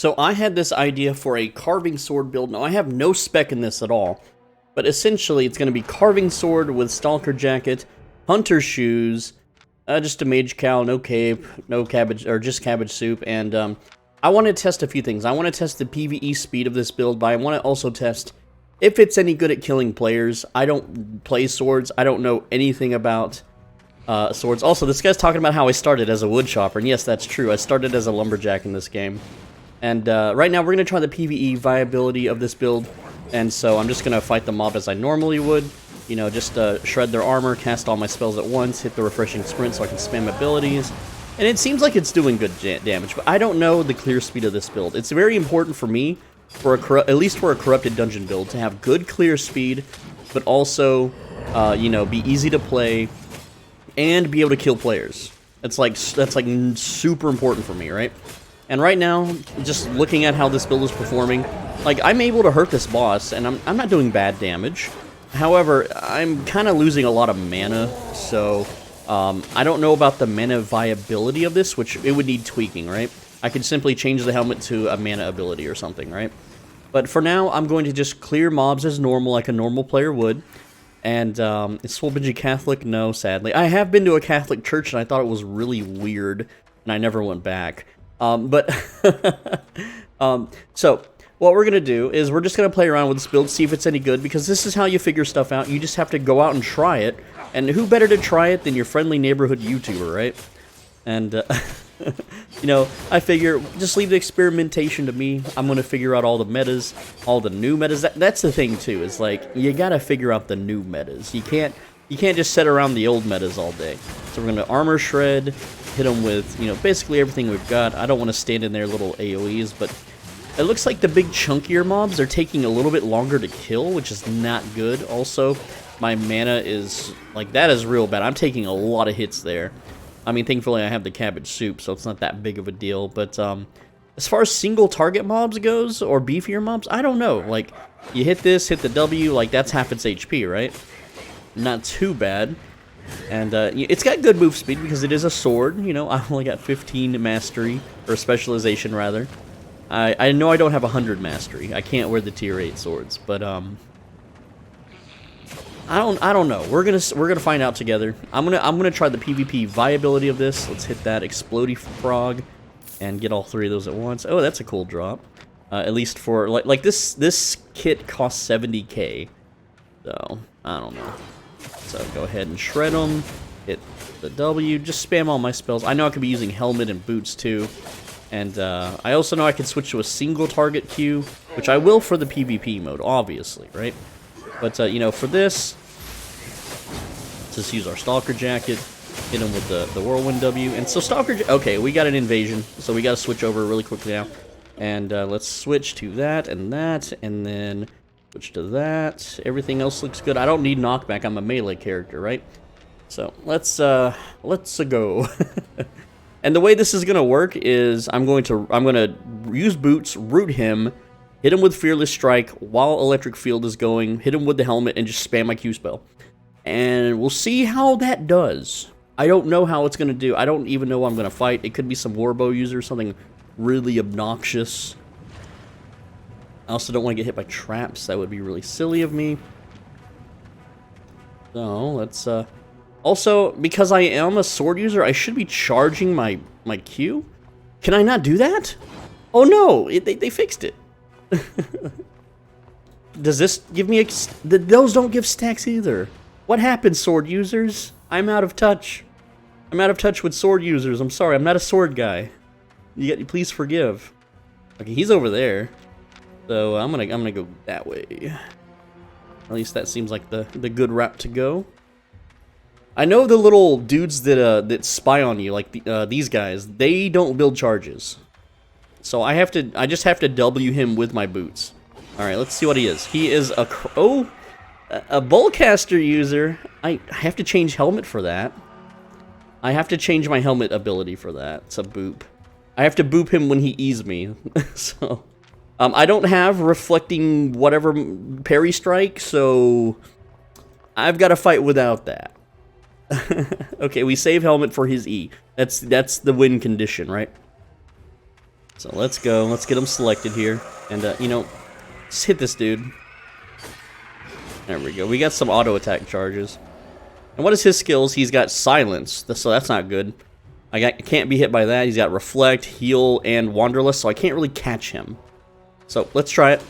So I had this idea for a Carving Sword build. Now, I have no spec in this at all, but essentially it's going to be Carving Sword with Stalker Jacket, Hunter Shoes, just a Mage Cowl, no cape, no cabbage, or just cabbage soup, and I want to test a few things. I want to test the PvE speed of this build, but I want to also test if it's any good at killing players. I don't play swords. I don't know anything about swords. Also, this guy's talking about how I started as a woodchopper, and yes, that's true. I started as a lumberjack in this game. And right now, we're going to try the PvE viability of this build, and so I'm just going to fight the mob as I normally would. You know, just shred their armor, cast all my spells at once, hit the refreshing sprint so I can spam abilities. And it seems like it's doing good damage, but I don't know the clear speed of this build. It's very important for me, for at least for a corrupted dungeon build, to have good clear speed, but also, you know, be easy to play, and be able to kill players. That's like super important for me, right? And right now, just looking at how this build is performing, like, I'm able to hurt this boss, and I'm not doing bad damage. However, I'm kind of losing a lot of mana, so I don't know about the mana viability of this, which it would need tweaking, right? I could simply change the helmet to a mana ability or something, right? But for now, I'm going to just clear mobs as normal, like a normal player would. And is Swolbingy Catholic? No, sadly. I have been to a Catholic church, and I thought it was really weird, and I never went back. So what we're going to do is we're just going to play around with this build, see if it's any good, because this is how you figure stuff out. You just have to go out and try it, and who better to try it than your friendly neighborhood YouTuber, right? And, you know, I figure, just leave the experimentation to me. I'm going to figure out all the metas, all the new metas. That's the thing, too, is, like, you got to figure out the new metas. You can't just sit around the old metas all day. So we're going to armor shred, hit them with, you know, basically everything we've got. I don't want to stand in their little AoEs, but it looks like the big chunkier mobs are taking a little bit longer to kill, which is not good. Also, my mana is, like, that is real bad. I'm taking a lot of hits there. I mean, thankfully I have the cabbage soup, so it's not that big of a deal. But as far as single target mobs goes, or beefier mobs, I don't know. Like, you hit this, hit the W, like, that's half its HP, right? Not too bad. And it's got good move speed because it is a sword. You know, I only got 15 mastery, or specialization, rather. I know I don't have 100 mastery. I can't wear the tier 8 swords, but I don't know. We're gonna find out together. I'm gonna try the PvP viability of this. Let's hit that explodey frog and get all three of those at once. Oh, that's a cool drop. At least for like this kit costs 70k. So I don't know. So go ahead and shred them. Hit the W. Just spam all my spells. I know I could be using helmet and boots too. And I also know I can switch to a single target Q, which I will for the PvP mode, obviously, right? But, you know, for this, let's just use our Stalker Jacket, hit him with the Whirlwind W. And so okay, we got an invasion, so we got to switch over really quickly now. And let's switch to that, and then switch to that. Everything else looks good. I don't need knockback. I'm a melee character, right? So let's go. And the way this is gonna work is I'm gonna use boots, root him, hit him with Fearless Strike while Electric Field is going, hit him with the helmet, and just spam my Q spell. And we'll see how that does. I don't know how it's gonna do. I don't even know what I'm gonna fight. It could be some Warbow user, something really obnoxious. I also don't want to get hit by traps. That would be really silly of me. So let's also, because I am a sword user, I should be charging my Q. Can I not do that? Oh no, they fixed it. Does this give me those don't give stacks either. What happened, sword users? I'm out of touch. I'm out of touch with sword users. I'm sorry, I'm not a sword guy. Please forgive. Okay, he's over there. So I'm gonna go that way. At least that seems like the good route to go. I know the little dudes that spy on you, like these guys, they don't build charges. So I just have to W him with my boots. All right, let's see what he is. He is a Bullcaster user. I have to change helmet for that. I have to change my helmet ability for that. It's a boop. I have to boop him when he E's me. So I don't have reflecting whatever parry strike, so I've got to fight without that. Okay, we save helmet for his E. That's the win condition, right? So let's go. Let's get him selected here. And, you know, just hit this dude. There we go. We got some auto attack charges. And what is his skills? He's got silence, so that's not good. I can't be hit by that. He's got reflect, heal, and wanderlust, so I can't really catch him. So let's try it.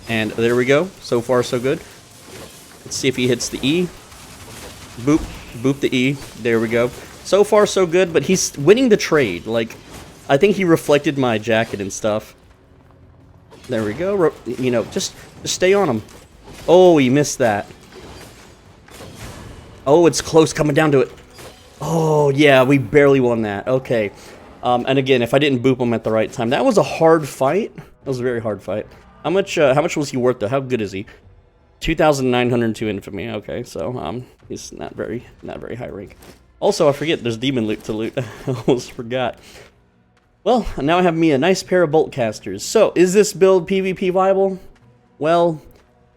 And there we go. So far, so good. Let's see if he hits the E. Boop. Boop the E. There we go. So far, so good, but he's winning the trade. Like, I think he reflected my jacket and stuff. There we go. You know, just stay on him. Oh, he missed that. Oh, it's close, coming down to it. Oh, yeah, we barely won that. Okay. And again, if I didn't boop him at the right time, that was a hard fight. That was a very hard fight. How much was he worth, though? How good is he? 2,902 infamy. Okay, so he's not very high rank. Also, I forget there's demon loot to loot. I almost forgot. Well, now I have me a nice pair of bolt casters. So, is this build PvP viable? Well,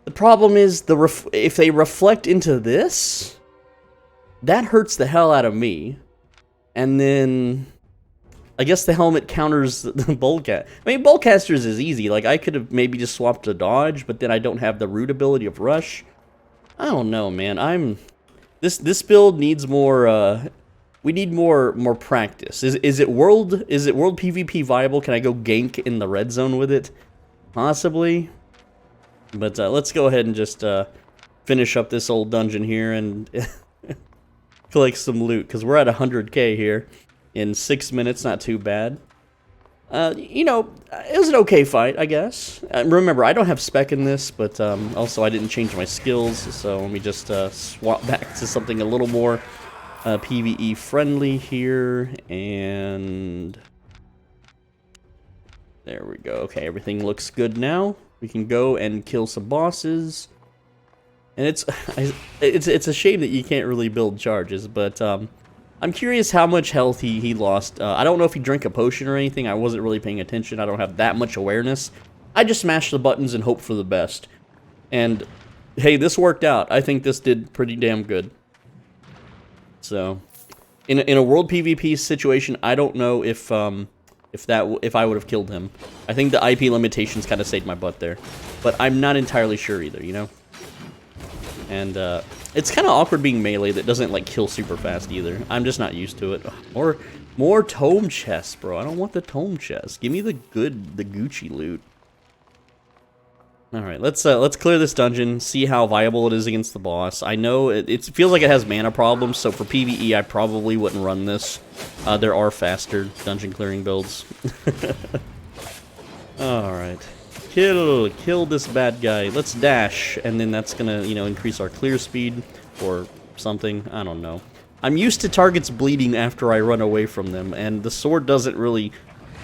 the problem is if they reflect into this, that hurts the hell out of me. And then I guess the helmet counters the Boltcast. I mean, Boltcasters is easy. Like, I could have maybe just swapped to dodge, but then I don't have the root ability of rush. I don't know, man. This build needs more. We need more practice. Is it world PvP viable? Can I go gank in the red zone with it? Possibly. But let's go ahead and just finish up this old dungeon here and collect some loot, because we're at 100k here in 6 minutes. Not too bad. You know, it was an okay fight, I guess. Remember, I don't have spec in this, but also I didn't change my skills, so let me just swap back to something a little more PvE friendly here, and there we go. Okay, everything looks good now. We can go and kill some bosses. And it's a shame that you can't really build charges, but I'm curious how much health he lost. I don't know if he drank a potion or anything. I wasn't really paying attention. I don't have that much awareness. I just smashed the buttons and hoped for the best. And hey, this worked out. I think this did pretty damn good. So, in a world PvP situation, I don't know if I would have killed him. I think the IP limitations kind of saved my butt there, but I'm not entirely sure either. You know. And it's kind of awkward being melee that doesn't like kill super fast either. I'm just not used to it. More tome chests, bro. I don't want the tome chests. Give me the Gucci loot. All right, let's clear this dungeon. See how viable it is against the boss. I know it feels like it has mana problems, so for PvE I probably wouldn't run this. There are faster dungeon clearing builds. All right. Kill this bad guy. Let's dash, and then that's gonna, you know, increase our clear speed or something. I don't know. I'm used to targets bleeding after I run away from them, and the sword doesn't really.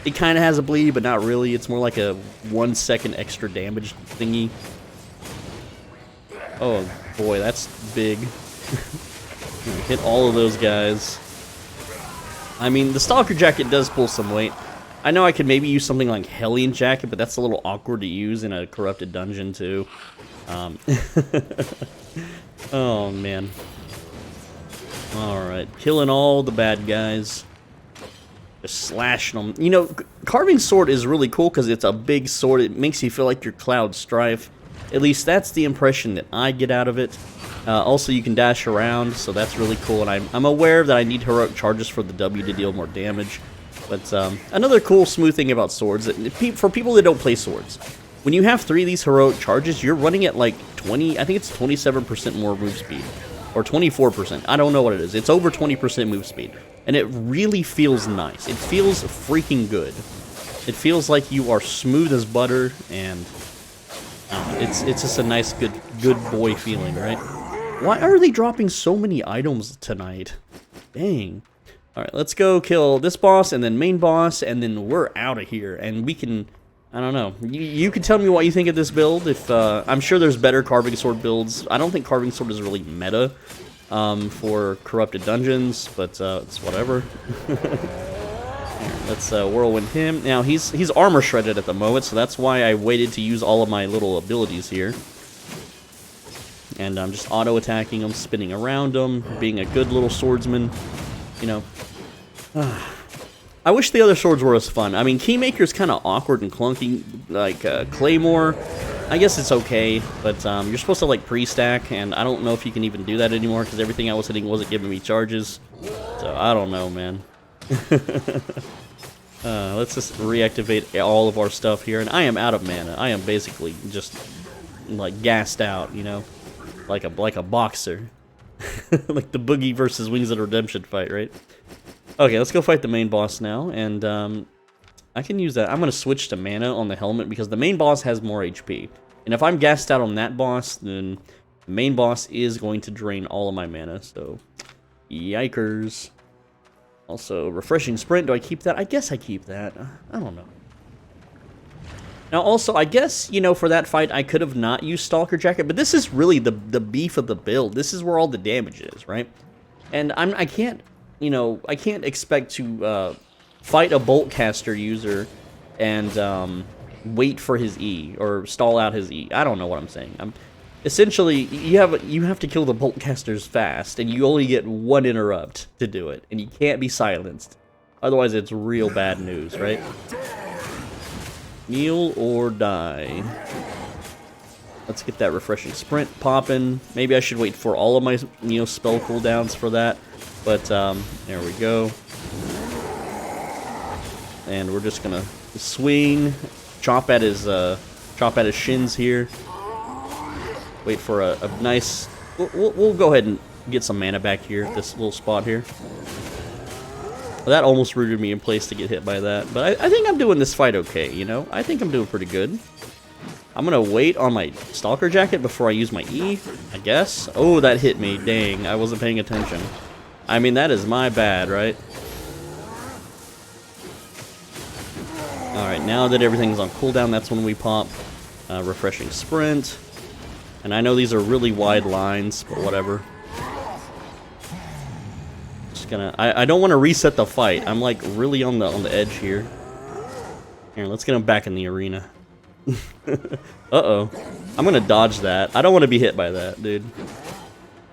It kind of has a bleed, but not really. It's more like a 1 second extra damage thingy. Oh boy, that's big. Hit all of those guys. I mean, the Stalker Jacket does pull some weight. I know I could maybe use something like Hellion Jacket, but that's a little awkward to use in a corrupted dungeon, too. Oh, man. Alright, killing all the bad guys. Just slashing them. You know, Carving Sword is really cool because it's a big sword. It makes you feel like you're Cloud Strife. At least that's the impression that I get out of it. Also, you can dash around, so that's really cool. And I'm aware that I need heroic charges for the W to deal more damage. But another cool, smooth thing about swords, that for people that don't play swords, when you have 3 of these heroic charges, you're running at like 20, I think it's 27% more move speed. Or 24%, I don't know what it is. It's over 20% move speed. And it really feels nice. It feels freaking good. It feels like you are smooth as butter, and it's just a nice, good boy feeling, right? Why are they dropping so many items tonight? Dang. Alright, let's go kill this boss, and then main boss, and then we're out of here. And we can, I don't know, you can tell me what you think of this build. If I'm sure there's better Carving Sword builds. I don't think Carving Sword is really meta for corrupted dungeons, but it's whatever. Here, let's whirlwind him. Now, he's armor shredded at the moment, so that's why I waited to use all of my little abilities here. And I'm just auto-attacking him, spinning around him, being a good little swordsman. You know, I wish the other swords were as fun. I mean, Keymaker's kind of awkward and clunky, like Claymore. I guess it's okay, but you're supposed to like pre-stack, and I don't know if you can even do that anymore because everything I was hitting wasn't giving me charges. So I don't know, man. Let's just reactivate all of our stuff here, and I am out of mana. I am basically just like gassed out, you know, like a boxer, like the Boogie versus Wings of Redemption fight, right? Okay, let's go fight the main boss now, and I can use that. I'm gonna switch to mana on the helmet because the main boss has more HP, and if I'm gassed out on that boss, then the main boss is going to drain all of my mana. So, yikers. Also, refreshing sprint. Do I keep that? I guess I keep that. I don't know. Now, also, I guess, you know, for that fight, I could have not used Stalker Jacket, but this is really the beef of the build. This is where all the damage is, right? And I can't, you know, I can't expect to fight a Bolt Caster user and wait for his E or stall out his E. I don't know what I'm saying. Essentially, you have to kill the Bolt Casters fast, and you only get one interrupt to do it, and you can't be silenced. Otherwise, it's real bad news, right? Kneel or die. Let's get that refreshing sprint popping. Maybe I should wait for all of my, you know, spell cooldowns for that. But there we go. And we're just gonna swing, chop at his shins here. Wait for a nice. We'll go ahead and get some mana back here at this little spot here. Well, that almost rooted me in place to get hit by that, but I think I'm doing this fight okay, you know? I think I'm doing pretty good. I'm gonna wait on my Stalker Jacket before I use my E, I guess. Oh, that hit me. Dang, I wasn't paying attention. I mean, that is my bad, right? Alright, now that everything's on cooldown, that's when we pop refreshing sprint. And I know these are really wide lines, but whatever. Just gonna. I don't want to reset the fight. I'm like really on the edge here. Here, let's get him back in the arena. Uh-oh. I'm gonna dodge that. I don't want to be hit by that, dude.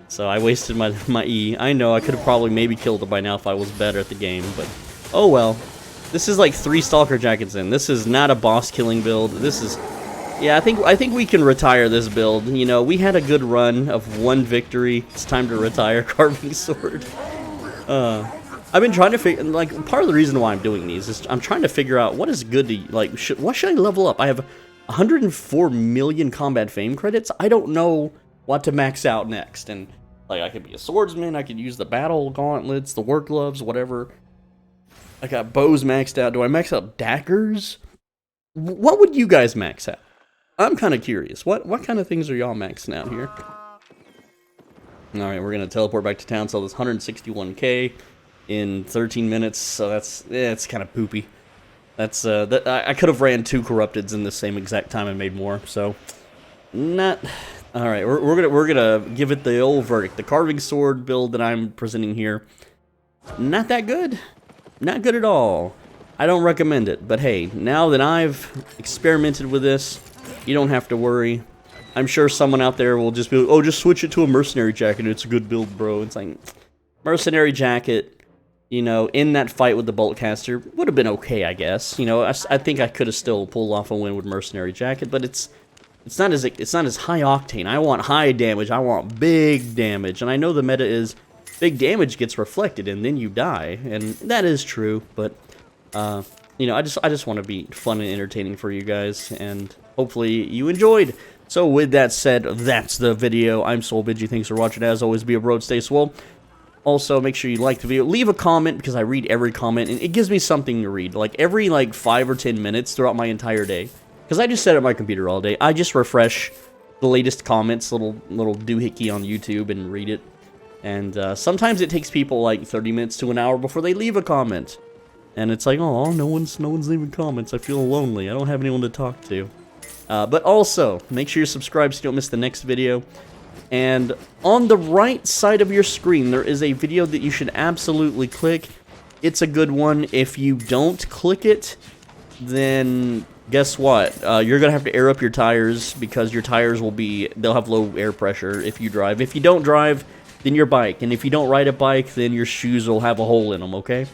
So I wasted my E. I know I could have probably maybe killed it by now if I was better at the game, but oh well. This is like 3 Stalker Jackets in. This is not a boss killing build. This is. Yeah, I think we can retire this build. You know, we had a good run of 1 victory. It's time to retire Craving Sword. I've been trying to figure, like, part of the reason why I'm doing these is I'm trying to figure out what is good to, like, what should I level up? I have 104 million combat fame credits. I don't know what to max out next. And, like, I could be a swordsman. I could use the battle gauntlets, the work gloves, whatever. I got bows maxed out. Do I max out daggers? What would you guys max out? I'm kind of curious. What kind of things are y'all maxing out here? Alright, we're going to teleport back to town, sell this 161k in 13 minutes, so that's, it's kind of poopy. That's, I could have ran 2 Corrupteds in the same exact time and made more, so, not, alright, we're gonna give it the old verdict. The Craving Sword build that I'm presenting here, not that good. Not good at all. I don't recommend it, but hey, now that I've experimented with this, you don't have to worry. I'm sure someone out there will just be like, oh, just switch it to a Mercenary Jacket, it's a good build, bro. It's like, Mercenary Jacket, you know, in that fight with the Bolt Caster, would have been okay, I guess. You know, I think I could have still pulled off a win with Mercenary Jacket, but it's not as high octane. I want high damage, I want big damage, and I know the meta is big damage gets reflected and then you die, and that is true, but you know, I just want to be fun and entertaining for you guys, and hopefully you enjoyed. So with that said, that's the video. I'm SoulBidgy. Thanks for watching. As always, be a bro, stay swole. Also, make sure you like the video. Leave a comment, because I read every comment, and it gives me something to read. Like, every, 5 or 10 minutes throughout my entire day. Because I just sit at my computer all day. I just refresh the latest comments, little doohickey on YouTube, and read it. And sometimes it takes people, 30 minutes to an hour before they leave a comment. And it's like, oh, no one's leaving comments. I feel lonely. I don't have anyone to talk to. But also, make sure you're subscribed so you don't miss the next video. And on the right side of your screen, there is a video that you should absolutely click. It's a good one. If you don't click it, then guess what? You're going to have to air up your tires, because your tires they'll have low air pressure if you drive. If you don't drive, then your bike. And if you don't ride a bike, then your shoes will have a hole in them, okay?